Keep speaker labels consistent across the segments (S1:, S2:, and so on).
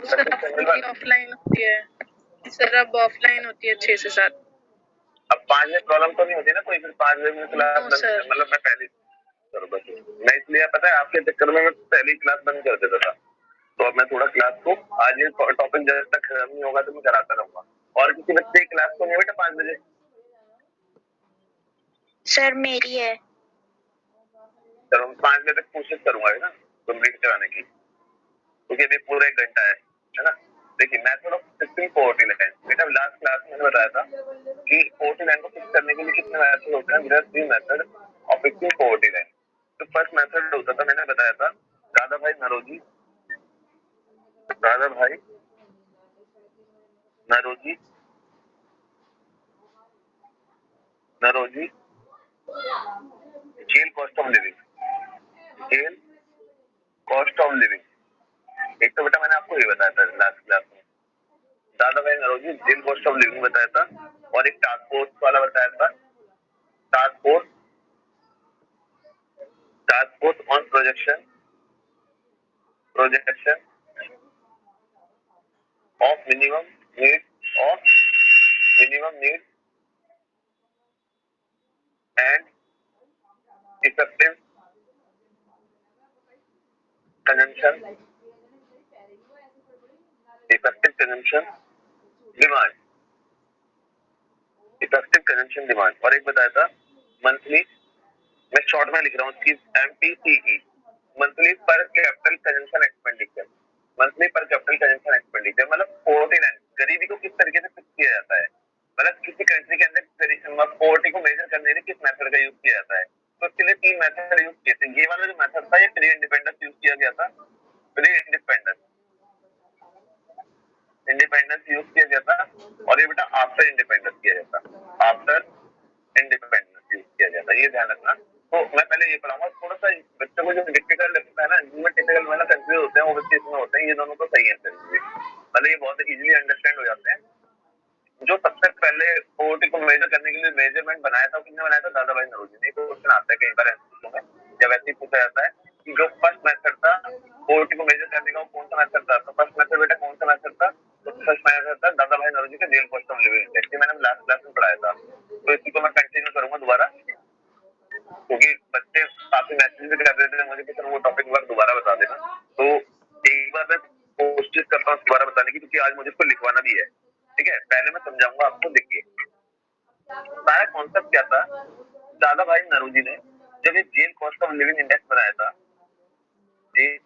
S1: Offline होती है sir, अब ऑफलाइन होती है 6 से 7।
S2: अब 5 में प्रॉब्लम तो नहीं होती ना कोई, फिर 5 बजे में क्लास मतलब मैं पहली मैं इसलिए पता है आपके चक्कर में मैं पहली क्लास बंद कर देता था, तो अब मैं थोड़ा क्लास को आज ये टॉपिक जब तक खत्म नहीं होगा तो मैं कराता रहूंगा। और किसी बच्चे की क्लास को नहीं बेटा 5 बजे?
S3: सर मेरी है।
S2: चलो 5 बजे तक कोशिश करूंगा ना कंप्लीट कराने की, क्योंकि अभी पूरा 1 घंटा है ना। देखिए method of fixing poverty line, बेटा लास्ट क्लास में मैंने बताया था कि पोवर्टी लाइन को फिक्स करने के लिए कितने मेथड होते हैं। There are 3 method of fixing poverty line. तो फर्स्ट मेथड होता था, मैंने बताया था Dadabhai Naoroji jail cost of living. एक तो बेटा मैंने आपको ये बताया था लास्ट क्लास में, Dadabhai Naoroji jail cost of living बताया था, और एक टास्क फोर्स वाला बताया था, task force on projection of minimum need and effective consumption demand. और एक बताया था मंथली, मैं शॉर्ट में लिख रहा हूँ उसकी, MPCE मंथली पर कैपिटल कंजम्पशन एक्सपेंडिचर। मतलब पोवर्टी लाइन, गरीबी को किस तरीके से फिक्स किया जाता है, मतलब किसी कंट्री के अंदर पोवर्टी को मेजर करने के लिए किस मेथड का यूज किया जाता है। तो इसके लिए 3 मेथड यूज किए थे। ये वाला जो मेथड था ये प्री इंडिपेंडेंस यूज किया गया था, यूज किया गया था, और ये बेटा आफ्टर इंडिपेंडेंस किया जाता, यूज किया जाता, ये ध्यान रखना। तो मैं पहले ये पढ़ाऊंगा, थोड़ा सा बच्चों को जो डिफिकल्ट लगता है ना, जिनमें टिपिकल मतलब कंफ्यूज होते हैं वो बच्चे इसमें होते हैं, ये दोनों तो सही है, मतलब ये बहुत इजीली अंडरस्टैंड हो जाते हैं। जो सबसे पहले पोवर्टी को मेजर करने के लिए मेजरमेंट बनाया था, किसने बनाया था? दादा भाई नरोजी ने। क्वेश्चन आता है कई बार एमसीक्यू में, जब ऐसे ही पूछा जाता है कि जो फर्स्ट मेथड था पोवर्टी को मेजर करने का वो कौन सा मेथड था, तो फर्स्ट मेथड बेटा कौन सा मेथड था? तो फर्स्ट मेथड था दादा भाई नरोजी का real cost of living index. ये मैंने लास्ट क्लास में पढ़ाया था, तो इसी को मैं कंटिन्यू करूंगा दोबारा, क्योंकि बच्चे काफी मैसेज भी कर रहे थे मुझे कि सर वो टॉपिक वर्क दोबारा बता देना। तो एक बार मैं कोशिश करता हूँ दोबारा बताने की, क्योंकि आज मुझे इसको लिखवाना भी है। ठीक है, पहले मैं समझाऊंगा आपको। देखिए सारा कॉन्सेप्ट क्या था, दादा भाई नरोजी ने जब ये jail cost of living index बनाया था, जेल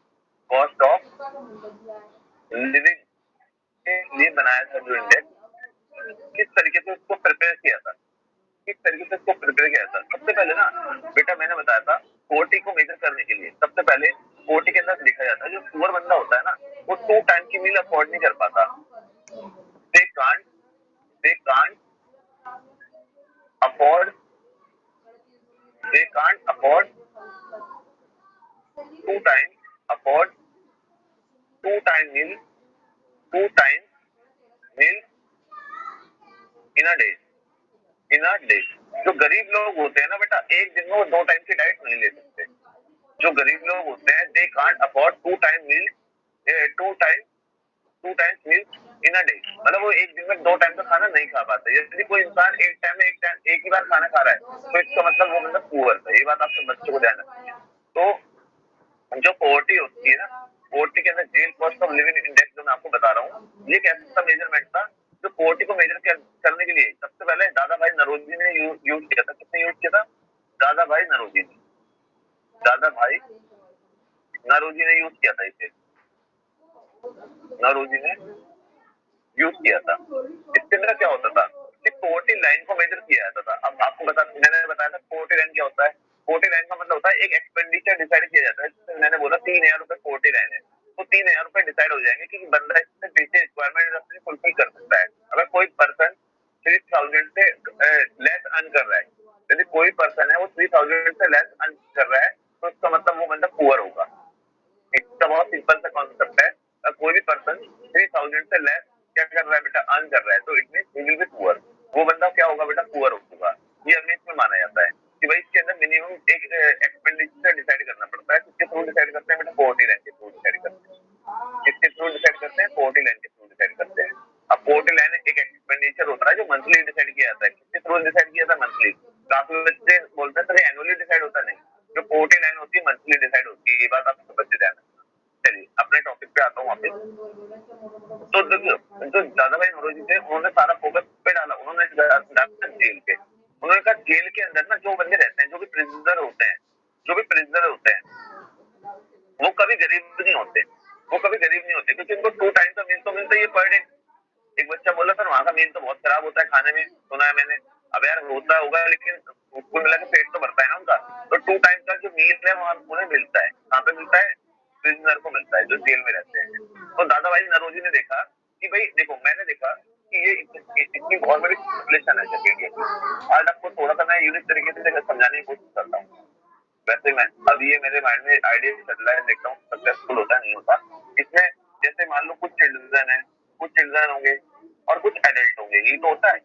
S2: कॉस्ट ऑफ लिविंग के लिए बनाया था जो इंडेक्स, किस तरीके से उसको प्रिपेयर किया था, सबसे पहले ना बेटा मैंने बताया था पोवर्टी को मेजर करने के लिए सबसे पहले पोवर्टी के अंदर देखा जाता है जो पुअर बंदा होता है ना, वो 2 टाइम की मील अफोर्ड नहीं कर पाता। They can't afford 2 time meal in a day. जो गरीब लोग होते हैं ना बेटा, एक दिन में वो 2 टाइम की डाइट नहीं ले सकते। जो गरीब लोग होते हैं they can't afford 2 times meal in a day, मतलब वो एक दिन में 2 टाइम का खाना नहीं खा पाते। यदि कोई इंसान एक ही बार खाना खा रहा है तो इसका मतलब वो बंदा पुअर है। ये बात आपके बच्चों को ध्यान रखनी है। तो जो पोवर्टी होती है ना, पोवर्टी के अंदर jail cost of living index जो मैं आपको बता रहा हूँ, ये एक ऐसा मेजरमेंट था जो पोवर्टी को मेजर करने के लिए सबसे पहले दादा भाई नरोजी ने यूज किया था। किसने यूज किया था? दादा भाई नरोजी ने यूज किया था इसे, इसके अंदर क्या होता था कि पोवर्टी लाइन को मेजर किया जाता था। अब आपको मैंने बताया था पोवर्टी लाइन क्या होता है। पोवर्टी लाइन का मतलब होता है एक एक्सपेंडिचर डिसाइड किया जाता है। मैंने बोला 3000 रुपए पोवर्टी लाइन है, तो 3000 रुपए डिसाइड हो जाएंगे कि बंदा इससे पीछे रिक्वायरमेंट अपनी फुलफिल कर सकता है। अगर कोई पर्सन 3000 से लेस अर्न कर रहा है, यदि कोई पर्सन है वो 3000 से लेस अर्न कर रहा है, तो इसका मतलब वो बंदा पुअर होगा। इसका बहुत सिंपल सा कॉन्सेप्ट है। कोई भी पर्सन 3000 से लेस क्या कर रहा है बेटा, अर्न कर रहा है, तो it means he will be poor. वो बंदा क्या होगा बेटा, पुअर होगा। ये अमीर में माना जाता है कि भाई इसके अंदर मिनिमम एक एक्सपेंडिचर डिसाइड करना पड़ता है। किसके थ्रू डिसाइड करते हैं बेटा? पोवर्टी लाइन के थ्रू डिसाइड करते हैं। किसके थ्रू डिसाइड करते हैं? पोवर्टी लाइन के थ्रू डिसाइड करते हैं। अब पोवर्टी लाइन एक एक्सपेंडिचर होता है जो मंथली डिसाइड किया जाता है। किसके थ्रू डिसाइड किया जाता है? मंथली। काफी बच्चे बोलते हैं सर एनुअली डिसाइड होता नहीं, जो पोवर्टी लाइन होती है मंथली डिसाइड होती है। ये बात आप बच्चे ध्यान रखना। चलिए अपने टॉपिक पे आता हूँ वापस। तो जो दादाभाई नौरोजी थे उन्होंने सारा फोकस पे डाला, उन्होंने जेल पे, उन्होंने कहा जेल के अंदर ना जो बंदे रहते हैं, जो भी प्रिजनर होते हैं, वो कभी गरीब नहीं होते, क्योंकि उनको 2 टाइम का मील तो मिलता ही है पर डे। एक बच्चा बोला सर वहाँ का मील तो बहुत खराब होता है खाने में, सुना है मैंने। अब यार होता होगा लेकिन उसको मिला के पेट तो भरता है ना उनका। तो 2 टाइम का जो मील है वहाँ उन्हें मिलता है, कहाँ पे मिलता है? प्रिजनर को मिलता है जो जेल में रहते हैं। तो दादाभाई नौरोजी ने देखा कि भाई देखो, मैंने देखा कि ये इतनी बहुत बड़ी पॉपुलेशन है इंडिया की। आज आपको थोड़ा सा मैं यूनिक तरीके से समझाने की कोशिश करता हूँ। वैसे मैं अभी ये मेरे माइंड में आइडिया चल रहा है, देखता हूँ सक्सेसफुल होता है नहीं होता। इसमें जैसे मान लो कुछ चिल्ड्रन होंगे और कुछ एडल्ट होंगे, यही तो होता है।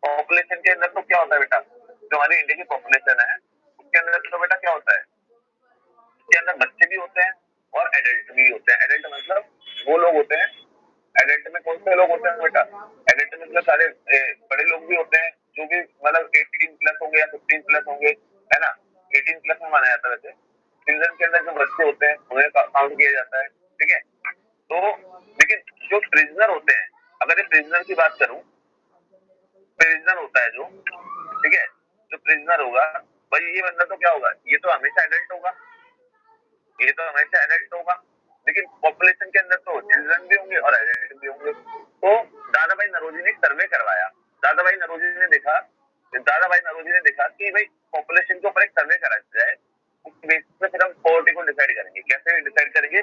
S2: पॉपुलेशन के अंदर तो क्या होता है बेटा, जो हमारी इंडिया की पॉपुलेशन है उसके अंदर तो बेटा क्या होता है, उसके अंदर बच्चे भी होते हैं और एडल्ट भी होते हैं। एडल्ट मतलब वो लोग होते हैं, एडल्ट में कौन से लोग होते हैं बेटा? एडल्ट में मतलब सारे बड़े लोग भी होते हैं जो भी मतलब 18 प्लस होंगे या 15 प्लस होंगे, है ना। 18 प्लस में माना जाता है वैसे। चिल्ड्रन के अंदर जो बच्चे होते हैं उन्हें काउंट किया जाता है, ठीक है। तो लेकिन जो प्रिजनर होते हैं, अगर ये प्रिजनर की बात करूं, प्रिजनर होता है जो, ठीक है, जो प्रिजनर होगा भाई ये बंदा तो क्या होगा, ये तो हमेशा एडल्ट होगा, लेकिन पॉपुलेशन के अंदर तो चिल्ड्रन भी होंगे और एडल्ट भी होंगे। तो दादाभाई नौरोजी ने एक सर्वे करवाया। दादाभाई नौरोजी ने देखा कि भाई पॉपुलेशन के ऊपर एक सर्वे करा जाए, उस बेसिस पे फिर हम पॉवर्टी को डिसाइड करेंगे। कैसे डिसाइड करेंगे?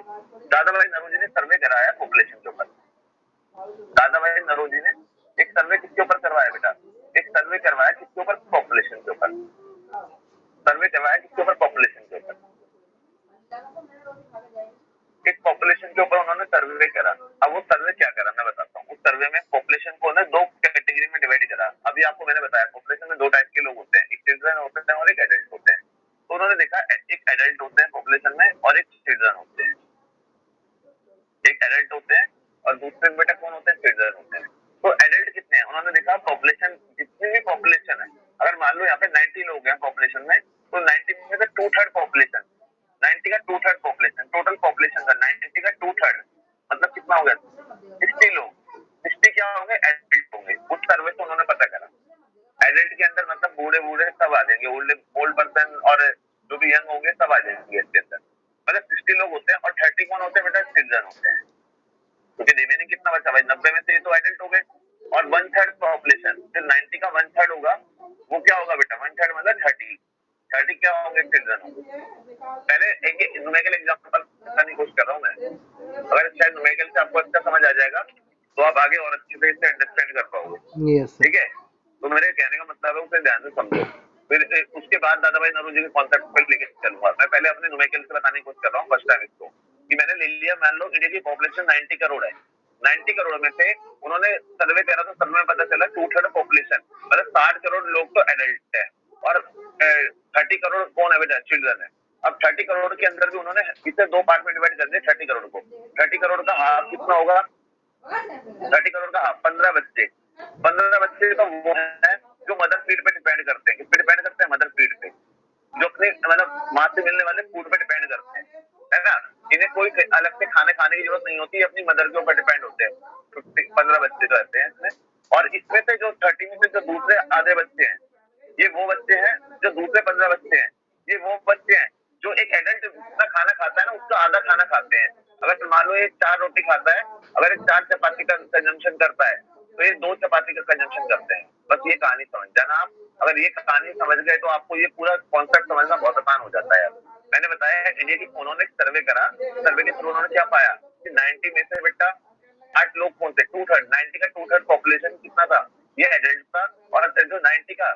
S2: दादाभाई नौरोजी ने सर्वे कराया पॉपुलेशन के ऊपर। दादाभाई नौरोजी ने एक सर्वे किसके ऊपर करवाया बेटा? एक सर्वे करवाया किसके ऊपर? पॉपुलेशन के ऊपर। एक पॉपुलेशन के ऊपर उन्होंने सर्वे करा। अब वो सर्वे क्या करा मैं बताता हूँ। उस सर्वे में पॉपुलेशन को ना 2 कैटेगरी में डिवाइड करा। अभी आपको मैंने बताया पॉपुलेशन में 2 टाइप के लोग होते हैं, एक चिल्ड्रन होते हैं और एक एडल्ट होते हैं। तो उन्होंने देखा एक एडल्ट होते हैं पॉपुलेशन में और एक चिल्ड्रन होते हैं। एक एडल्ट होते हैं और दूसरे बेटा कौन होते हैं? चिल्ड्रन होते हैं। तो एडल्ट कितने हैं? उन्होंने देखा पॉपुलेशन, जितनी भी पॉपुलेशन है, अगर मान लो यहाँ पे 90 लोग हैं पॉपुलेशन में, तो 90 में से 2/3 पॉपुलेशन, 90 का 2/3 पॉपुलेशन, टोटल पॉपुलेशन का 90 का 2/3 मतलब कितना हो गया? 60 लोग। 60 क्या होंगे? एडल्ट होंगे। उस सर्वे से उन्होंने पता करा। एडल्ट के अंदर मतलब बूढ़े सब आ जाएंगे, ओल्ड पर्सन और जो भी यंग होंगे सब आ जाएंगे इसके अंदर। मतलब 60 लोग होते हैं और 30 कौन होते हैं बेटा? चिल्ड्रन होते हैं। क्योंकि रिमेनिंग कितना बचा भाई? 90 में से ये तो एडल्ट हो गए और 1/3 पॉपुलेशन, जो 90 का 1/3 होगा वो क्या होगा बेटा? 1/3 मतलब 30 क्या होंगे? चिल्ड्रन होंगे। पहले एक न्यूमेरिकल एग्जांपल बताने की कोशिश कर रहा हूँ मैं। अगर शायद न्यूमेरिकल से आपको अच्छा समझ आ जाएगा तो आप आगे और अच्छे से इसे अंडरस्टैंड कर पाओगे।
S3: यस
S2: ठीक है, तो मेरे कहने का मतलब है उसे ध्यान से समझो। फिर उसके बाद दादाभाई नौरोजी के कॉन्सेप्ट पर लेके चलूंगा। मैं पहले अपने न्यूमेरिकल से बताने की कोशिश कर रहा हूँ फर्स्ट टाइम इसको, कि मैंने ले लिया, मान लो इंडिया की पॉपुलेशन 90 करोड़ है। 90 करोड़ में से उन्होंने सर्वे करा तो सर्वे में पता चला 2/3 पॉपुलेशन मतलब 60 करोड़ लोग तो एडल्ट है और 30 करोड़ कौन है बेटा? चिल्ड्रन है। अब 30 करोड़ के अंदर भी उन्होंने इसे 2 पार्ट में डिवाइड कर दिया। 30 करोड़ को, 30 करोड़ का हाफ कितना होगा? 30 करोड़ का हाफ 15 बच्चे। 15 बच्चे तो वो है जो मदर फीड पे डिपेंड करते हैं। किस पे डिपेंड करते हैं? मदर फीड पे, जो अपने मतलब माँ से मिलने वाले फूड पे डिपेंड करते हैं, है ना। इन्हें कोई अलग से खाने की जरूरत नहीं होती, अपनी मदर के ऊपर डिपेंड होते हैं। 15 बच्चे जो रहते हैं इसमें, और इसमें से जो 30 में से जो दूसरे आधे बच्चे हैं, ये वो बच्चे हैं। जो दूसरे 15 बच्चे हैं, ये वो बच्चे हैं जो एक एडल्ट जितना खाना खाता है ना उसका आधा खाना खाते हैं। अगर मान लो ये 4 रोटी खाता है, अगर ये 4 चपाती का कंजम्पशन करता है तो ये 2 चपाती का कंजम्पशन करते हैं। बस ये कहानी समझ जाना आप। अगर ये कहानी समझ गए तो आपको ये पूरा कॉन्सेप्ट समझना बहुत आसान हो जाता है। मैंने बताया है इंडिया की उन्होंने सर्वे करा, सर्वे के थ्रू उन्होंने क्या पाया कि 90 में से बेटा 8 लोग कौन थे? 2/3, 90 का 2/3 पॉपुलेशन कितना था? ये एडल्ट था। और जो 90 का,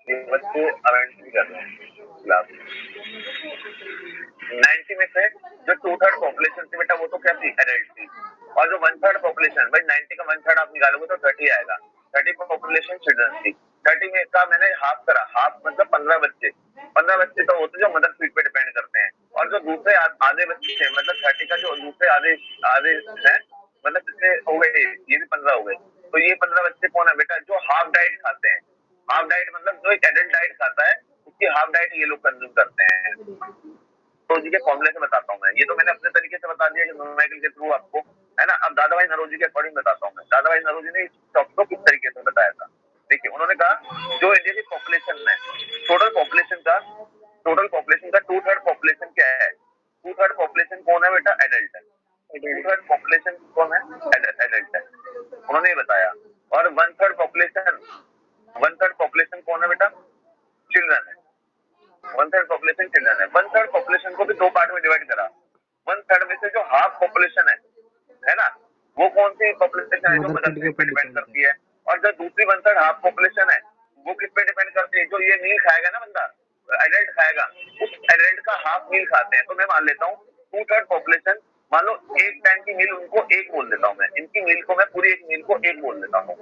S2: ये बच्चे अवेंट भी कर रहे हैं क्लास 90 में से जो 2/3 पॉपुलेशन थी बेटा वो तो क्या थी? एडल्ट थी। और जो 1/3 पॉपुलेशन, भाई 90 का 1/3 आप निकालोगे तो 30 आएगा। 30 पॉपुलेशन चिल्ड्रन थी। 30 में का मैंने हाफ करा, हाफ मतलब 15 बच्चे तो होते जो मदर फीड पे डिपेंड करते हैं, और जो दूसरे आधे बच्चे हैं मतलब 30 का जो दूसरे आधे आधे है, मतलब कितने हो गए, ये भी 15 हो गए। तो ये 15 बच्चे कौन है बेटा, जो हाफ डाइट खाते हैं। हाफ डाइट मतलब जो एक एडल्ट डाइट खाता है उसकी हाफ डाइट ये लोग कंज्यूम करते हैं। तो जी के फॉर्मूले से बताता हूँ मैं, ये तो मैंने अपने तरीके से बता दिया कि न्यूमेरिकल के थ्रू आपको, है ना। अब दादा भाई नरोजी के अकॉर्डिंग बताता हूँ मैं, दादा भाई नरोजी ने इस टॉपिक को किस तरीके से बताया था। देखिए उन्होंने कहा जो इंडिया की पॉपुलेशन है, टोटल पॉपुलेशन का 2/3 पॉपुलेशन क्या है, 2/3 पॉपुलेशन कौन है बेटा, एडल्ट है। 2/3 पॉपुलेशन कौन है, एडल्ट है, उन्होंने ये बताया। और 1/3 पॉपुलेशन कौन है बेटा, चिल्ड्रन है। 1/3 पॉपुलेशन चिल्ड्रन है। 1/3 पॉपुलेशन को भी दो पार्ट में डिवाइड करा। 1/3 में से जो हाफ पॉपुलेशन है ना, वो कौन सी पॉपुलेशन है, जो मदर फीड पे डिपेंड करती है। और जो दूसरी 1/3 हाफ पॉपुलेशन है वो किस पे डिपेंड करती है, जो ये मील खाएगा ना बंदा, एडल्ट खाएगा, उस एडल्ट का हाफ मील खाते हैं। तो मैं मान लेता हूँ 2/3 पॉपुलेशन, मान लो एक टाइम की मील उनको एक बोल देता हूँ मैं, इनकी मील को मैं पूरी एक मील को एक बोल देता हूँ।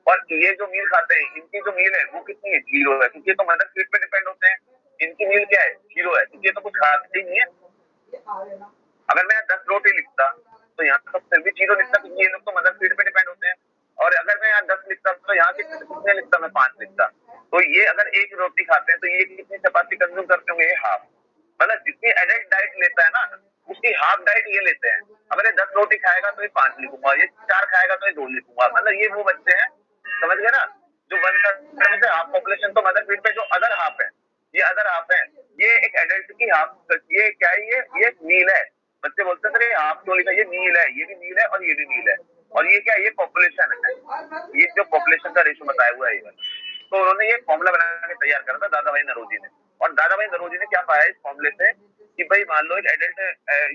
S2: और ये जो मील खाते हैं, इनकी जो मील है वो कितनी है, 0 है, क्योंकि तो मदर फीड पे डिपेंड होते हैं। इनकी मील क्या है, 0 है, क्योंकि तो कुछ खाते ही नहीं है। अगर मैं 10 रोटी लिखता तो यहाँ तो फिर भी 0 लिखता, क्योंकि ये लोग तो मदर फीड पे डिपेंड होते हैं। और अगर मैं यहाँ 10 लिखता तो यहाँ कितने लिखता, मैं 5 लिखता। तो ये अगर एक रोटी खाते हैं तो ये कितनी चपाती कंज्यूम करते होंगे, ये हाफ। मतलब जितनी एडल्ट डाइट लेता है ना, उसकी हाफ डाइट ये लेते हैं। अगर ये 10 रोटी खाएगा तो ये 5 लिखूंगा, ये 4 खाएगा तो ये 2 लिखूंगा। मतलब ये वो बच्चे हैं, समझ गए ना, जो 1/3 में से हाफ पॉपुलेशन तो मदर फीड पे, जो अदर हाफ है, ये अदर हाफ है, ये एक एडल्ट की हाफ, ये क्या है, ये मील है। बच्चे बोलते हैं हाफ क्यों लिखा, ये मील है, ये भी मील है और ये भी मील है। और ये क्या है, ये पॉपुलेशन है, ये जो पॉपुलेशन का रेशो बताया हुआ है ये। तो उन्होंने ये फॉर्मूला बना के तैयार करा था दादा भाई नरोजी ने। और दादा भाई नरोजी ने क्या पाया इस फॉर्मूले से कि भाई मान लो एक एडल्ट,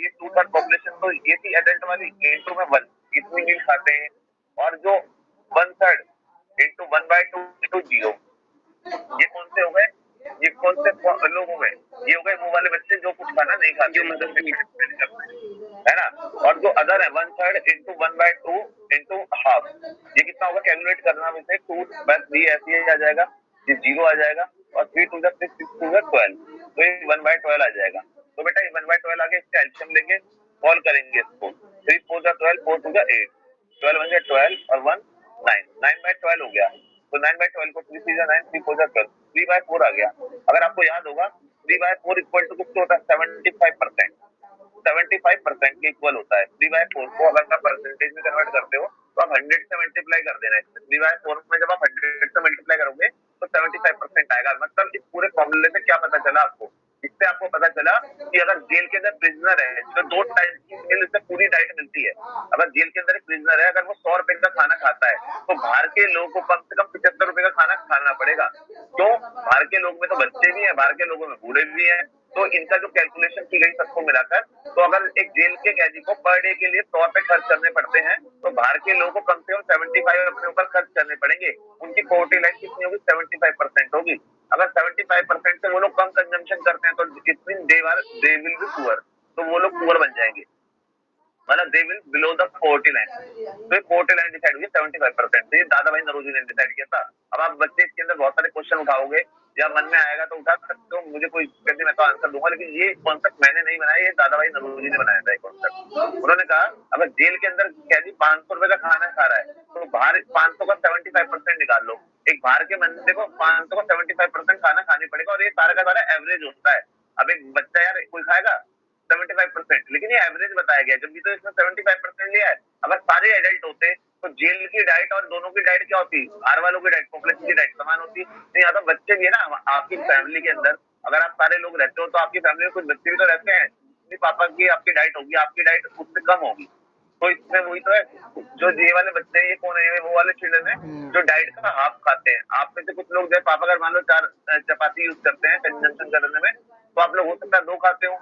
S2: ये 2/3 पॉपुलेशन तो ये थी एडल्ट वाली, इंटू में 1 इतनी मील खाते हैं। और जो 1/3 इंटू 1/2 इंटू 0, ये कौन से हो गए, ये कौन से लोग हो गए, ये हो गए वो वाले बच्चे जो कुछ खाना नहीं खाते, जो मदर से डिपेंड करते हैं, है ना। और जो अदर है 1/3 इंटू 1/2 इंटू हाफ, ये कितना होगा, कैलकुलेट करना वैसे 2 बस 3 ऐसे ही आ जाएगा, ये 0 आ जाएगा, और 3 2 6 6 2 12, तो ये 1/12 आ जाएगा। तो बेटा ये 1/12 आगे इसका एलसीएम लेंगे, सॉल्व करेंगे इसको, 3 4 12 4 2 8, 12 1 12 और 1 9, 9/12 हो गया। तो 9/12 को 3 3 9, 3 4 12, 3/4 आ गया। अगर आपको याद होगा 3/4 इक्वल टू कितना होता है, 75%, 75% के इक्वल होता है। 3/4 को अगर आप परसेंटेज में कन्वर्ट करते हो तो आप 100 से मल्टीप्लाई कर देना है। 3/4 में जब आप 100 से मल्टीप्लाई करोगे तो 75% आएगा। मतलब इस पूरे फॉर्मूले से क्या पता चला आपको, इससे आपको पता चला कि अगर जेल के अंदर प्रिजनर है तो 2 टाइम की मील उससे पूरी डाइट मिलती है। अगर जेल के अंदर एक प्रिजनर है, अगर वो 100 रुपए का खाना खाता है तो बाहर के लोगों को कम से कम 75 रुपए का खाना खाना पड़ेगा। क्यों, बाहर के लोग में तो बच्चे भी हैं, बाहर के लोगों में बूढ़े भी हैं। तो इनका जो कैलकुलेशन की गई सबको मिलाकर, तो अगर एक जेल के कैदी को पर डे के लिए 100 रुपए खर्च करने पड़ते हैं, तो बाहर के लोगों को कम से कम 75 अपने ऊपर खर्च करने पड़ेंगे। उनकी पॉवर्टी लाइन कितनी होगी, 75% होगी। अगर 75% से वो लोग कम कंजम्पशन करते हैं तो इतनी दे विल बी पुअर, तो वो लोग पुअर बन जाएंगे, मतलब they will below the poverty line. तो ये पॉवर्टी लाइन डिसाइड हुई 75%, तो ये दादा भाई नरोजी ने डिसाइड किया था। अब आप बच्चे इसके अंदर बहुत सारे क्वेश्चन उठाओगे या मन में आएगा तो उठा सकते हो, मुझे कोई कहते मैं तो आंसर दूंगा, लेकिन ये कॉन्सेप्ट मैंने नहीं बनाया, ये दादा भाई नरोजी ने बनाया था ये कॉन्सेप्ट। उन्होंने कहा अगर जेल के अंदर कैदी 500 रुपए का खाना खा रहा है तो बाहर 500 का 75% निकाल लो, एक बाहर के बंदे को 500 का 75% खाना खानी पड़ेगा, और ये सारा का सारा एवरेज होता है। अब एक बच्चा यार कोई खाएगा 75%, लेकिन ये एवरेज बताया गया, जब भी तो इसमें 75% लिया है। अगर सारे एडल्ट होते तो जेल की डाइट और दोनों की डाइट क्या होती, बाहर वालों की डाइट, पॉपुलेशन की डाइट समान होती। तो यहाँ तो बच्चे भी है ना, आपकी फैमिली के अंदर अगर आप सारे लोग रहते हो तो आपकी फैमिली में कुछ बच्चे भी तो रहते हैं, पापा की आपकी डाइट होगी, आपकी डाइट उससे कम होगी। तो इसमें वही तो है, जो ये वाले बच्चे हैं ये कौन है, वो वाले चिल्ड्रन है जो डाइट का हाफ खाते हैं। आप में से कुछ लोग जो पापा अगर मान लो 4 चपाती यूज करते हैं कंजम्पशन करने में, तो आप लोग हो सकता है 2 खाते हो,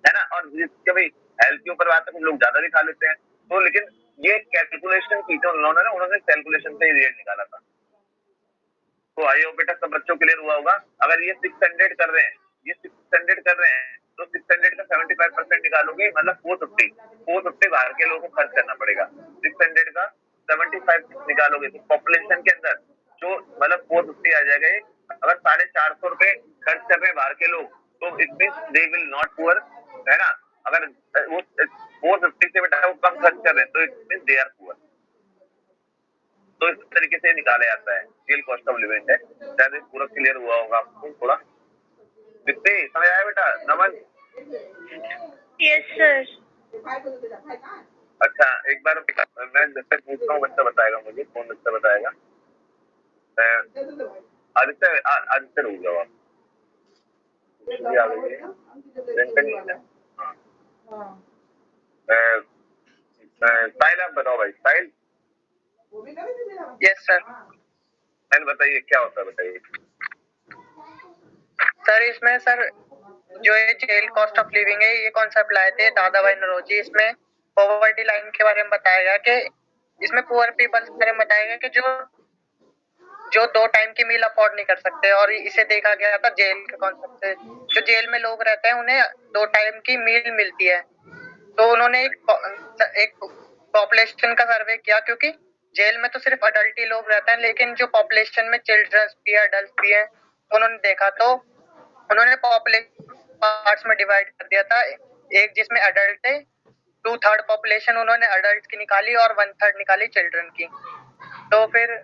S2: है ना। और जिसके भाई हेल्थ के ऊपर बात है, कुछ लोग ज्यादा भी खा लेते हैं। तो लेकिन ये कैलकुलेशन की थी उन्होंने कैलकुलेशन से ही रिजल्ट निकाला था। तो आई होप बेटा सब बच्चों क्लियर हुआ होगा। अगर ये 600 कर रहे हैं, ये 600 कर रहे हैं, तो 600 का 75% निकालोगे, मतलब 450 बाहर के लोगों को खर्च करना पड़ेगा। 600 का 75 निकालोगे तो पॉपुलेशन के अंदर जो मतलब 450 आ जाएगा ये। अगर 450 रुपए खर्च कर रहे हैं बाहर के लोग तो it means they will not poor, है ना। अगर वो 450 से बेटा वो कम खर्च कर रहे हैं तो it means they are poor. तो इस तरीके से निकाला जाता है रियल कॉस्ट ऑफ लिविंग है। शायद पूरा क्लियर हुआ होगा आपको थोड़ा। कितने समझ आया बेटा नमन?
S1: Yes sir.
S2: अच्छा एक बार मैं जब तक पूछता हूँ बच्चा बताएगा मुझे, कौन बच्चा बताएगा? आदित्य आदित्य रुक जाओ आप। आ गई है साहिल, आप बताओ भाई साहिल।
S3: Yes sir.
S2: साहिल बताइए क्या होता है, बताइए
S3: सर इसमें सर जो ये जेल कॉस्ट ऑफ लिविंग है ये कॉन्सेप्ट लाए थे दादा भाई नौरोजी। इसमें पॉवर्टी लाइन के बारे में बताया गया कि इसमें पुअर पीपल्स के बारे में बताया गया कि जो 2 टाइम की मील अफोर्ड नहीं कर सकते, और इसे देखा गया था जेल के कॉन्सेप्ट से। जो जेल में लोग रहते हैं उन्हें 2 टाइम की मील मिलती है। तो उन्होंने एक पॉपुलेशन का सर्वे किया, क्योंकि जेल में तो सिर्फ अडल्ट ही लोग रहते हैं, लेकिन जो पॉपुलेशन में चिल्ड्रंस भी है, अडल्ट भी है, उन्होंने देखा तो उन्होंने पॉपुलेशन पार्ट्स में डिवाइड कर दिया था। एक जिसमें अडल्ट है, 2/3 पॉपुलेशन उन्होंने अडल्ट की निकाली और 1/3 निकाली चिल्ड्रन की। तो फिर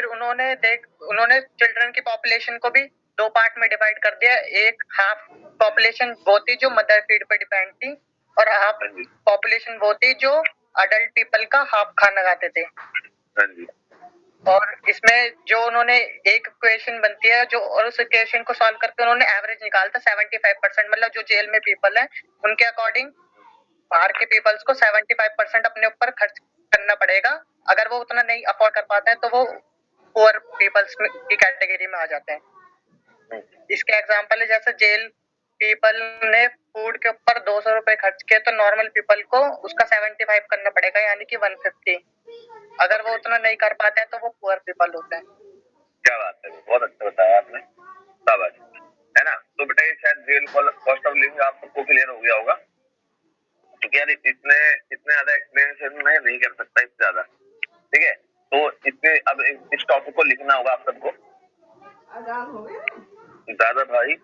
S3: उन्होंने चिल्ड्रन की पॉपुलेशन को भी 2 पार्ट में डिवाइड कर दिया। एक हाफ पॉपुलेशन वो थी जो मदर फीड पे डिपेंड थी, और हाफ पॉपुलेशन वो थी जो अडल्ट पीपल का हाफ खाना खाते थे। और इसमें जो उन्होंने एक इक्वेशन बनती है जो, और उस इक्वेशन को सॉल्व करके उन्होंने एवरेज निकालता 75%, मतलब जो जेल में पीपल है उनके अकॉर्डिंग बाहर के पीपल्स को 75% अपने ऊपर खर्च करना पड़ेगा। अगर वो उतना नहीं अफोर्ड कर पाते हैं तो वो पुअर पीपल्स की कैटेगरी में आ जाते हैं। इसके एग्जांपल है जैसे जेल पीपल ने फूड के ऊपर 200 रुपए खर्च किए तो नॉर्मल पीपल को उसका 75 करना पड़ेगा, यानी कि 150। अगर वो उतना नहीं कर पाते हैं तो वो पुअर पीपल होते हैं।
S2: क्या बात है, बहुत अच्छा बताया आपने, शाबाश, है ना। तो बेटा ये शायद रियल कॉस्ट ऑफ लिविंग आप सबको क्लियर हो गया होगा, क्योंकि यार इतने ज्यादा एक्सप्लेनेशन मैं नहीं कर सकता इससे ज्यादा, ठीक है। तो इसमें अब इस टॉपिक को लिखना होगा आप सबको। Dadabhai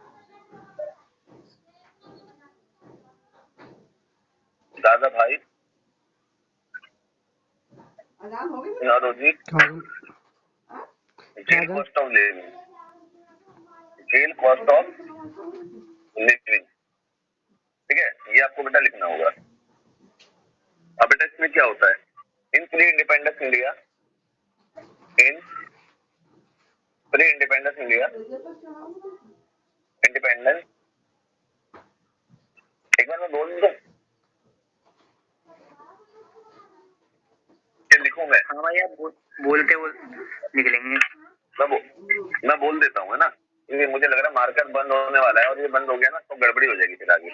S2: Naoroji jail cost of living, jail cost of living, ठीक है। ये आपको बेटा लिखना होगा। अब बेटा इसमें क्या होता है, इन प्री इंडिपेंडेंस इंडिया, इन प्री इंडिपेंडेंस इंडिया, इंडिपेंडेंस, एक बार मैं बोल दूं क्या लिखूं मैं?
S3: हाँ भाई आप बोलते लिख लेंगे।
S2: मैं बोल देता हूँ, है ना, क्योंकि मुझे लग रहा है मार्कर बंद होने वाला है और ये बंद हो गया ना तो गड़बड़ी हो जाएगी फिर आगे,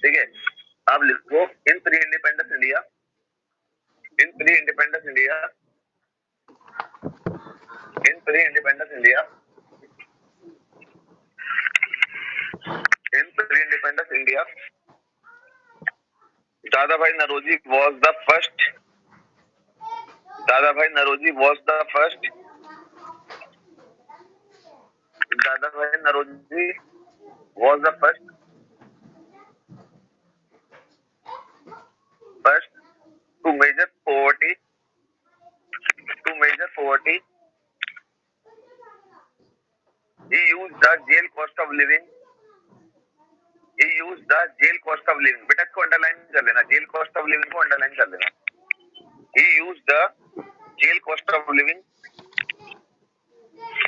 S2: ठीक है। आप लिखो इन प्री इंडिपेंडेंस इंडिया, इन प्री इंडिपेंडेंस इंडिया, इन प्री इंडिपेंडेंस इंडिया, इन प्री इंडिपेंडेंस इंडिया, दादा भाई नौरोजी was the first, दादा भाई नौरोजी was the first, दादा भाई Naoroji was the first to measure poverty, to measure poverty. He used the jail cost of living, he used the jail cost of living, बेटा इसको underline कर लेना, जेल कॉस्ट ऑफ लिविंग को underline कर लेना। He used the jail cost of living,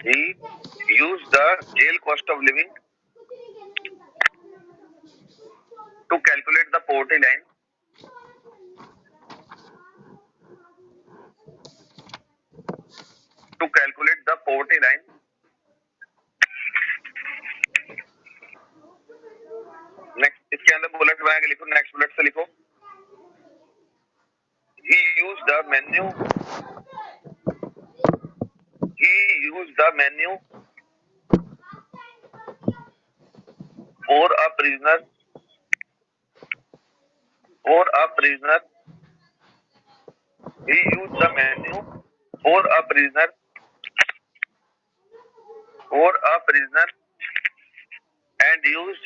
S2: he used the jail cost of living to calculate the poverty line, to calculate the poverty line. Next इसके अंदर bullet बना के लिखो, next bullet से लिखो। He used the menu, he used the menu for a prisoner, for a prisoner He used the menu for a prisoner and used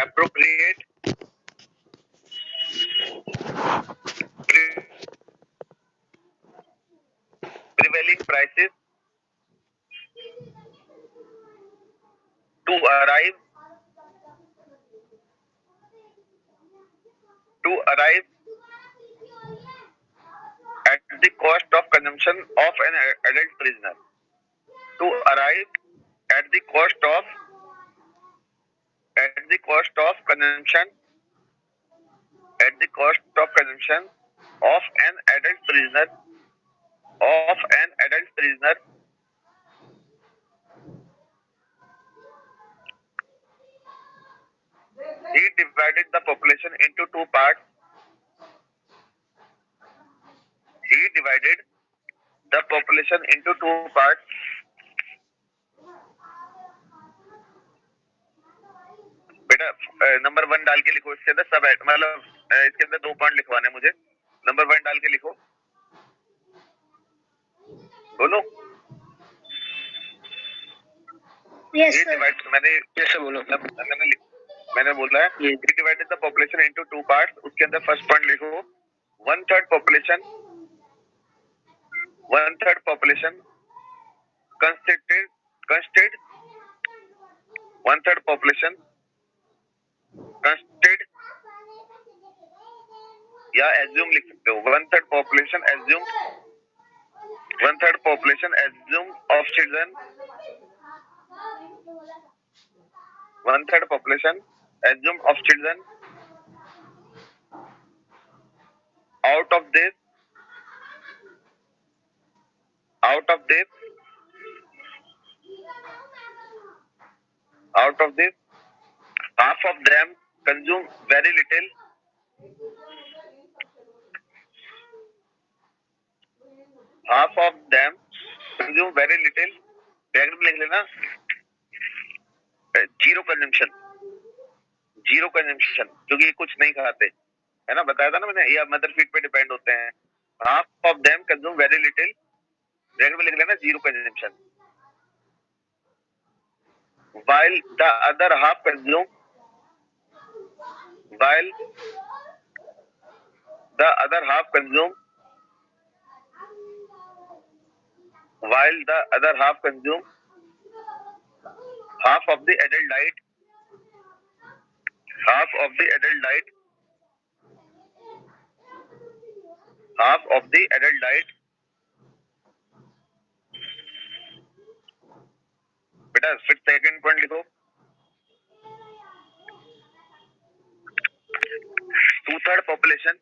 S2: appropriate prevailing prices to arrive at the cost of consumption of an adult prisoner. To arrive at the cost of consumption of an adult prisoner he divided the population into two parts. बेटा number 1 डाल के लिखो इसके अंदर सब मतलब इसके अंदर 2 पॉइंट लिखवाने हैं मुझे। नंबर 1 डाल के लिखो, बोलो।
S1: Yes,
S2: ये
S1: sir.
S2: डिवाइड मैंने कैसे बोलो मैंने बोला है ये divided the population into two parts. उसके अंदर फर्स्ट पॉइंट लिखो, वन थर्ड पॉपुलेशन कंस्टेड या एज्यूम लिख सकते हो। One third population assume of children out of this half of them consume very little diagram लिख लेना। जीरो कंजम्पशन क्योंकि ये कुछ नहीं खाते है ना, बताया था ना मैंने, या मदर फीड पे डिपेंड होते हैं। Half of them consume very little, diagram में लिख लेना zero consumption. while the other half consume half of the adult diet बेटा। फिर सेकंड पॉइंट लिखो, two third population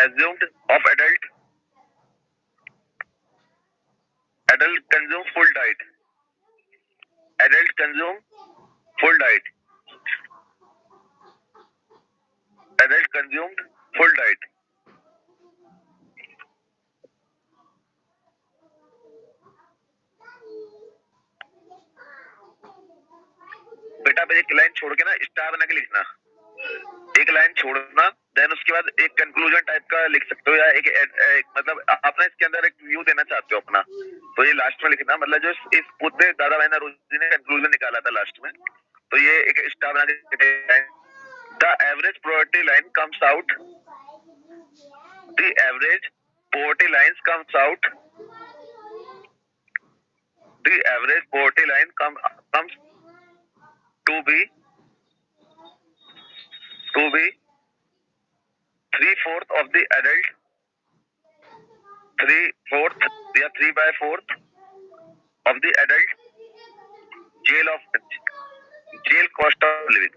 S2: assumed of adult consume full diet बेटा अब एक लाइन छोड़ के ना स्टार बना के लिखना, एक लाइन छोड़ना, देन उसके बाद एक कंक्लूजन टाइप का लिख सकते हो, या एक मतलब आप ना इसके अंदर एक व्यू देना चाहते हो अपना, तो ये लास्ट में लिखना। मतलब जो इस पूरे दादा भाई नौरोजी ने कंक्लूजन निकाला था लास्ट में, तो ये एक स्टार बना के, the average poverty line comes out comes to be 3/4 of the adult, 3/4 या 3/4 of the adult jail cost of living।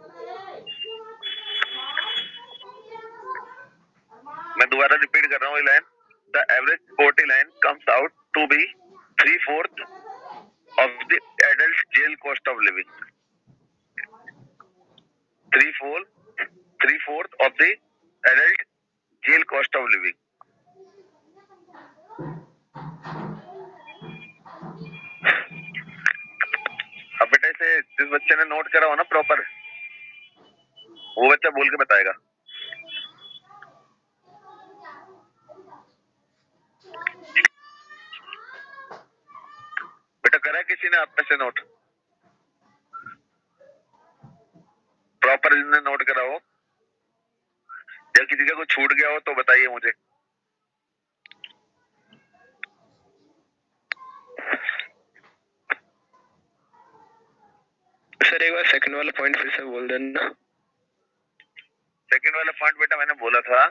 S2: मैं दोबारा रिपीट कर रहा हूँ ये line, the average poverty line comes out to be 3/4 of the adult jail cost of living, 3/4 of the adult jail cost of living. अब बेटा इसे जिस बच्चे ने नोट करा हो ना प्रॉपर, वो बच्चा बोल के बताएगा। बेटा करा है किसी ने आप में से नोट? प्रॉपर जिसने नोट करा हो, या किसी का कुछ छूट गया हो तो बताइए मुझे।
S4: सर एक बार सेकंड वाला पॉइंट फिर से बोल देना।
S2: सेकंड वाला पॉइंट बेटा मैंने बोला था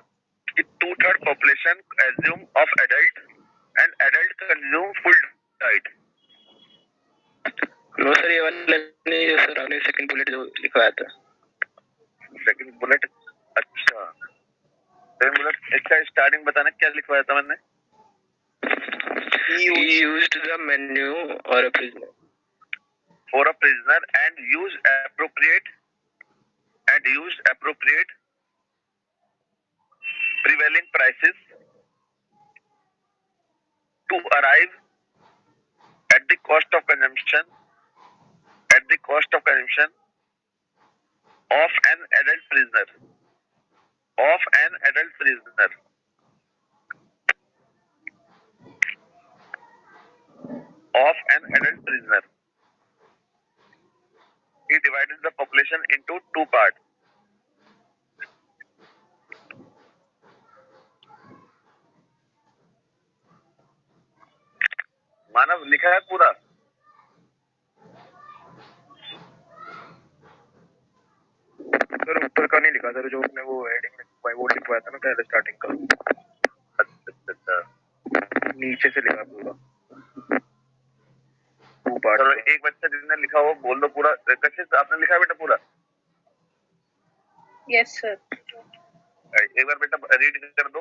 S2: कि 2/3 population assume of adult and adult consume full diet.
S4: No sir, ये वाला नहीं है सर, आपने सेकंड बुलेट जो लिखवाया था।
S2: सेकंड बुलेट, अच्छा सेकंड बुलेट, इसका स्टार्टिंग बताना क्या लिखवाया था मैंने?
S4: He used the menu or a prisoner
S2: for a prisoner and used appropriate prevailing prices to arrive at the cost of consumption of an adult prisoner He divided the population into two parts. मानव लिखा है पूरा?
S4: Sir ऊपर का नहीं लिखा sir, जो अपने वो हेडिंग में वो लिखवाया था ना पहले स्टार्टिंग का।
S2: अच्छा,
S4: नीचे से लिखा पूरा।
S2: चलो एक बच्चा जिसने लिखा हो बोल दो पूरा। कशिश आपने लिखा है बेटा पूरा?
S1: Yes sir.
S2: एक बार बेटा रीड कर दो।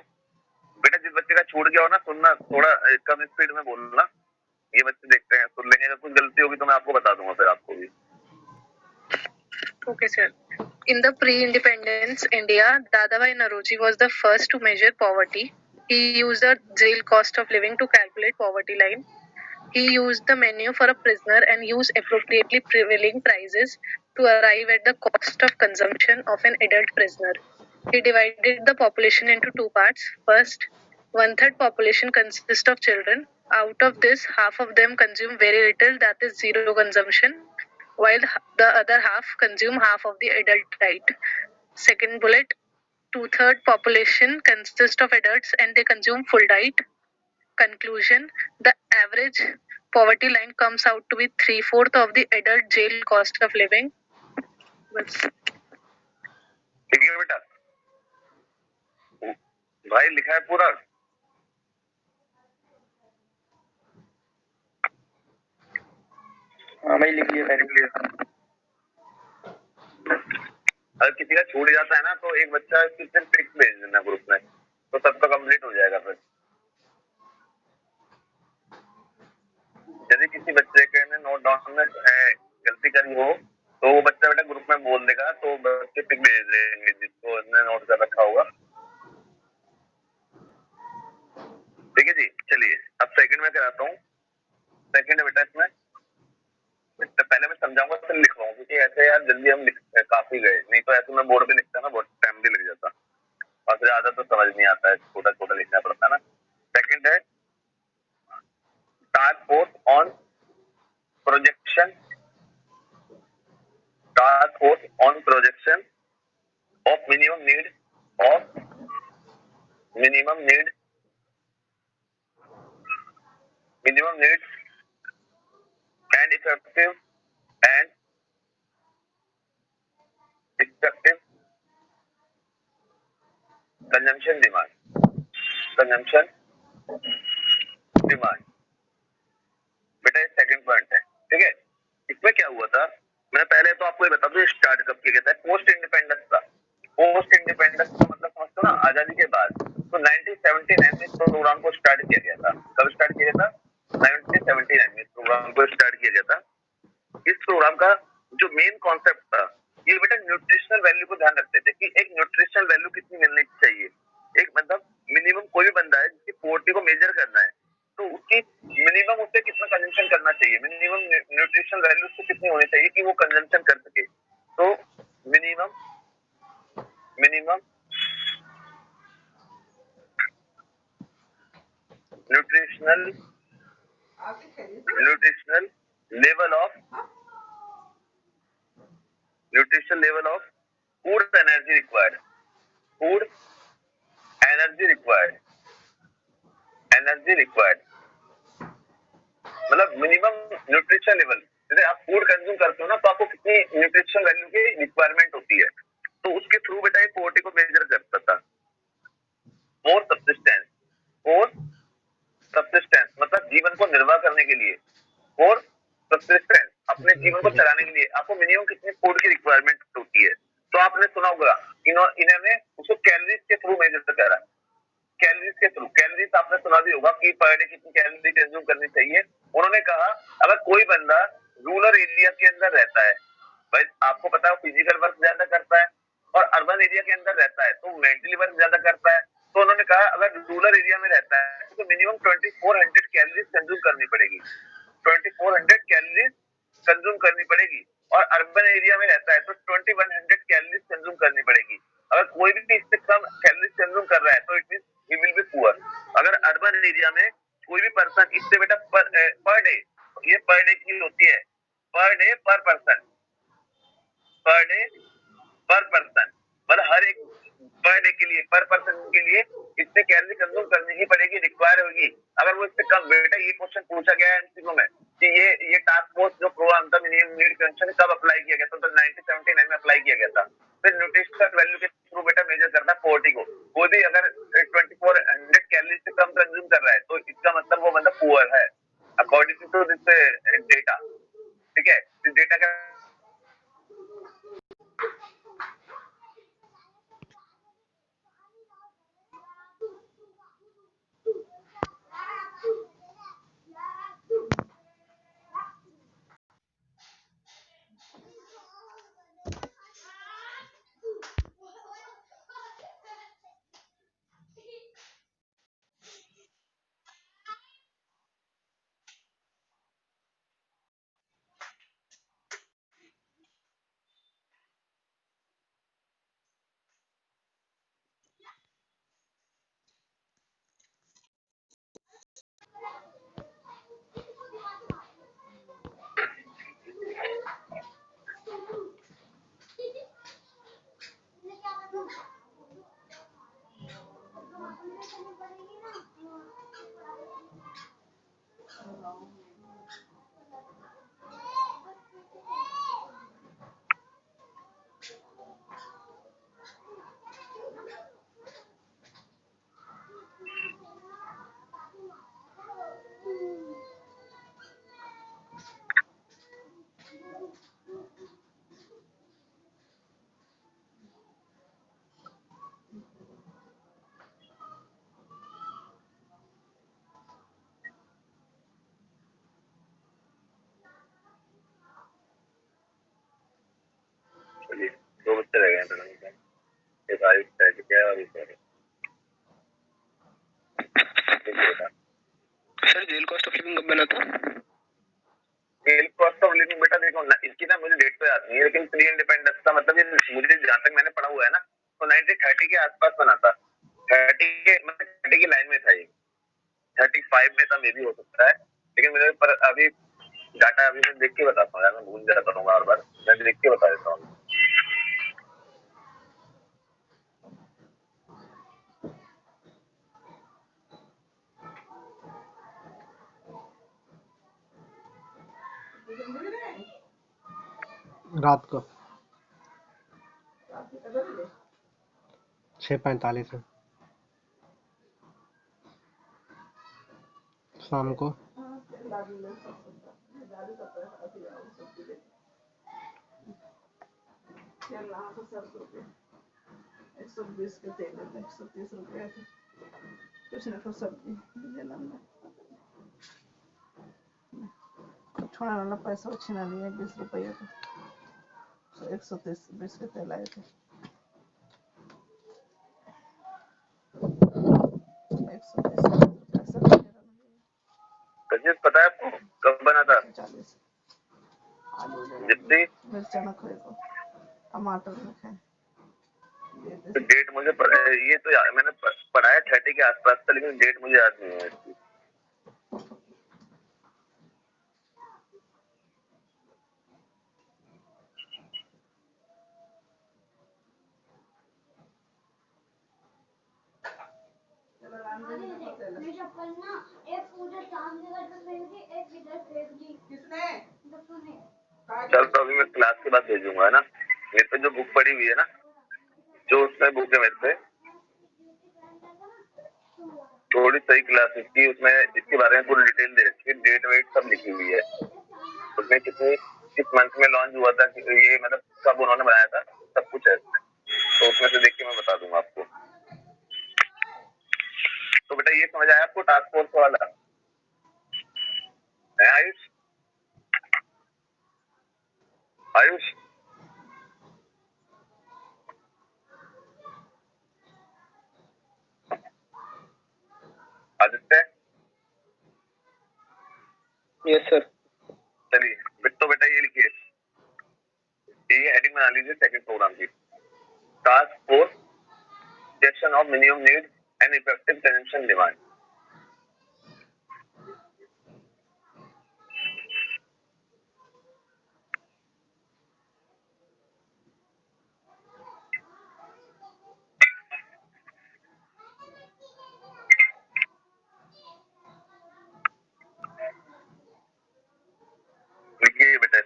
S2: बेटा जिस बच्चे का छूट गया हो ना, सुनना थोड़ा कम स्पीड में बोलना। ये बच्चे देखते हैं, सुन लेंगे। अगर कुछ गलती होगी तो मैं आपको बता दूंगा फिर आपको भी।
S1: Okay, sir. In the pre-independence India, Dadabhai Naoroji was the first to measure poverty. He used the jail cost of living to calculate poverty line. He used the menu for a prisoner and used appropriately prevailing prices to arrive at the cost of consumption of an adult prisoner. He divided the population into two parts. First, 1/3 population consists of children. Out of this, half of them consume very little, that is zero consumption, while the other half consume half of the adult diet. Second bullet, 2/3 population consists of adults and they consume full diet. Conclusion, the average poverty line comes out to be 3/4 of the adult jail cost of living. बस।
S2: ठीक है बेटा, भाई लिखा है पूरा?
S4: हाँ भाई लिख लिया मैंने।
S2: अगर किसी का छूट जाता है ना तो एक बच्चा सिर्फ टिक भेज देना ग्रुप में, तो सबका कंप्लीट हो जाएगा। फिर यदि किसी बच्चे के ने नोट डाउन में गलती करी हो तो वो बच्चा बेटा ग्रुप में बोल देगा, तो बच्चे टिक भेज देंगे जिसको उसने नोट कर रखा होगा। ठीक है जी, चलिए अब सेकंड में कराता हूँ। सेकंड है बेटा, इसमें पहले मैं समझाऊंगा फिर लिखवाऊंगा, क्योंकि ऐसे यार जल्दी हम काफी गए, नहीं तो ऐसे मैं बोर्ड पे लिखता ना बहुत टाइम भी लग जाता और फिर ज्यादा तो समझ नहीं आता है, छोटा छोटा लिखना पड़ता है ना। सेकंड है task force on projection of minimum need and effective consumption demand। बेटा ये सेकंड पॉइंट है, ठीक है। इसमें क्या हुआ था, मैं पहले तो आपको ये बता दूं स्टार्ट कब किया गया था। पोस्ट इंडिपेंडेंस का मतलब समझते हो ना, आजादी के बाद। तो 1979 में इस प्रोग्राम को स्टार्ट किया गया था। कब स्टार्ट किया गया था? 1979 में इस प्रोग्राम को स्टार्ट किया गया था। इस प्रोग्राम का जो मेन कॉन्सेप्ट था, ये बेटा न्यूट्रिशनल वैल्यू को ध्यान रखते थे कि एक न्यूट्रिशनल वैल्यू कितनी मिलनी चाहिए। एक minimum nutritional level of food energy required. Food energy required. मतलब मिनिमम न्यूट्रिशन लेवल, जैसे आप फूड कंज्यूम करते हो ना, तो आपको कितनी न्यूट्रिशन वैल्यू की रिक्वायरमेंट होती है, तो उसके थ्रू बेटा ये पोवर्टी को मेजर करता था। फॉर सब्सिस्टेंस मतलब जीवन को निर्वाह करने के लिए, फॉर सब्सिस्टेंस अपने जीवन को चलाने के लिए आपको मिनिमम कितनी फूड की रिक्वायरमेंट होती है। तो आपने सुना होगा इन्होंने उसको कैलोरीज के थ्रू मेजर करा। कैलोरीज के थ्रू, कैलोरीज आपने सुना भी होगा कि पर डे कितनी कैलोरी कंज्यूम करनी चाहिए। उन्होंने कहा अगर कोई बंदा रूरल एरिया के अंदर रहता है, भाई आपको पता है फिजिकल वर्क ज्यादा करता है, और अर्बन एरिया के अंदर रहता है तो मेंटली वर्क ज्यादा करता है, तो उन्होंने कहा अगर रूरल एरिया में रहता है तो मिनिमम 2400 कैलोरीज कंज्यूम करनी पड़ेगी। 2400 कैलोरीज कंज्यूम करनी पड़ेगी। और अर्बन एरिया में रहता है तो 2100 कैलोरीज कंज्यूम करनी पड़ेगी। अगर कोई भी इससे कम कैलोरीज कंज्यूम कर रहा है तो it means he will be poor. अगर अर्बन एरिया में कोई भी पर्सन इससे बेटा पर डे, ये पर डे की होती है, पर डे पर पर्सन, पर डे पर पर्सन, मतलब हर एक पर डे के लिए, पर पर्सन के लिए इतने कैलोरी कंज्यूम करनी ही पड़ेगी, रिक्वायर होगी। अगर वो इससे कम, बेटा ये क्वेश्चन पूछा गया है एमसीक्यू में कि ये टास्क फोर्स जो प्रोग्राम था मिनिमम नीड कंजम्पशन कब अप्लाई किया गया था, तो 1979 में अप्लाई किया गया था। फिर न्यूट्रिशनल वैल्यू के थ्रू बेटा मेजर करना पोवर्टी को। कोई भी अगर 2400 कैलोरी से कम कंज्यूम कर रहा है तो इसका मतलब वो बंदा पुअर है अकॉर्डिंग टू दिस डेटा। ठीक है, इस डेटा का दो बच्चे रह गए हैं, एक आयुष साइड के और एक
S4: sir jail cost of living कब बना था?
S2: जेल कॉस्ट ऑफ लिविंग बेटा देखो ना, इसकी ना मुझे डेट तो याद नहीं है, लेकिन प्री इंडिपेंडेंस का मतलब ये मुझे जहाँ तक मैंने पढ़ा हुआ है ना, तो 1930 के आसपास बना था। 30 की लाइन में था ये, 35 में था, मे भी हो सकता है, लेकिन मुझे पर अभी डाटा अभी मैं देख के बताता हूँ यार, मैं भूल जाता हूँ बार बार, मैं देख के बता देता हूँ।
S5: रात को 6:45 में, शाम को
S6: 120 के तेल में 130 रुपया के कुछ ना कुछ सब्जी देना में छोड़ा वाला पैसा छीना लिए 20 रुपया का, 130 के तेल आए थे।
S2: 130 पता है आपको कब बना था?
S6: 40 आलू
S2: जितनी
S6: मिर्चा न खाए को टमाटर रखे
S2: तो डेट मुझे ये तो मैंने पढ़ा है 30 के आसपास था, लेकिन डेट मुझे याद नहीं है इसकी। चल तो अभी मैं क्लास के बाद भेजूंगा, है ना। मेरे पे जो बुक पड़ी हुई है ना, जो उसमें बुक है मेरे पे थोड़ी सही क्लासेस की, उसमें इसके बारे में पूरी डिटेल दे रखी है, डेट वेट सब लिखी हुई है उसमें, किस मंथ में लॉन्च हुआ था, ये मतलब कब उन्होंने बनाया था, सब कुछ है इसमें। तो उसमें से देख के मैं बता दूंगा आपको। तो बेटा ये समझ आया आपको टास्क फोर्स वाला है आयुष? Ayush Aditya,
S4: yes sir.
S2: चलिए तो बेटा ये लिखिए, ये हेडिंग बना लीजिए सेकंड प्रोग्राम की, task force section of minimum need and effective consumption demand. लिखिए बेटा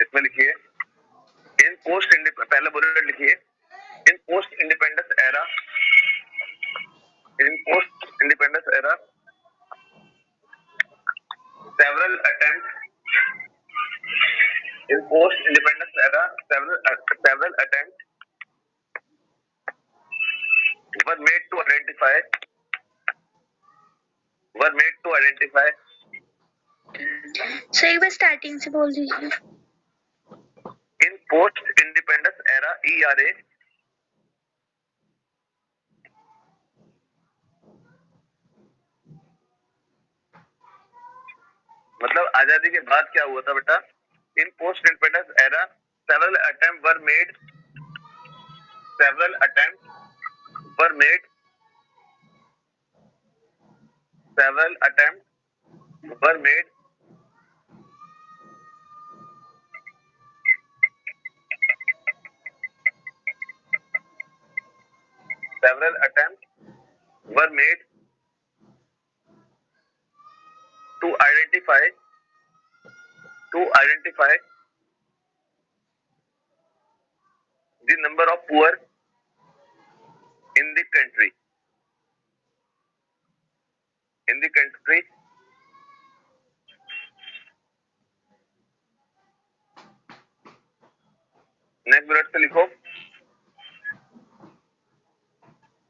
S2: इसमें लिखिए, इन पोस्ट पहले बुलेट लिखिए, in post independence era, in post independence era several attempts in post independence era several attempts were made to identify
S5: sir एक बार starting से बोल दीजिए।
S2: in post independence era ERA मतलब आजादी के बाद क्या हुआ था बेटा, in post independence era several attempts were made several attempts were made several attempts were made several attempts were made to identify the number of poor in the country next bullet से लिखो,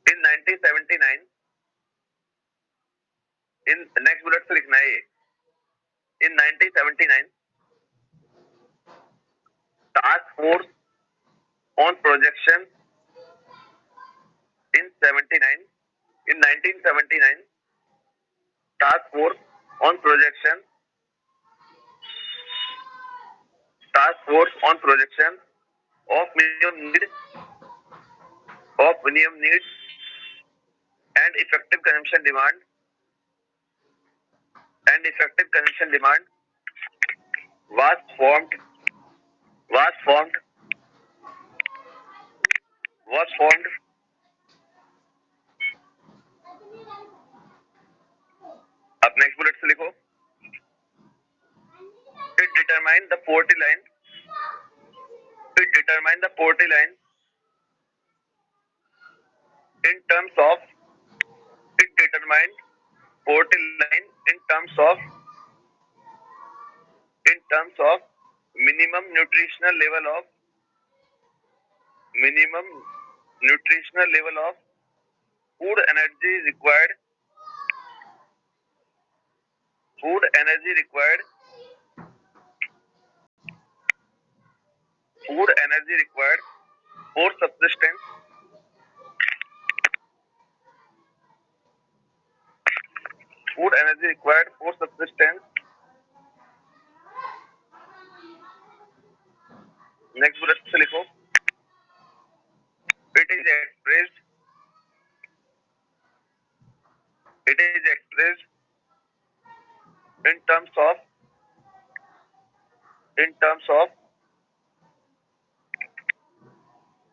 S2: इन 1979 in next bullet से लिखना है ये, इन 1979 task force on projection in 1979 task force on projection of minimum need and effective consumption demand was formed अब next bullet से लिखो, it determined the poverty line in terms of minimum nutritional level of food energy required for subsistence next bullet से लिखो, it is expressed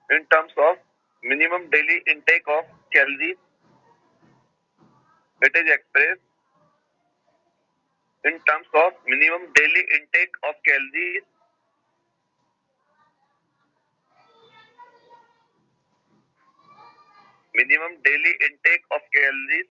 S2: in terms of minimum daily intake of calories. It is expressed in terms of minimum daily intake of calories. Minimum daily intake of calories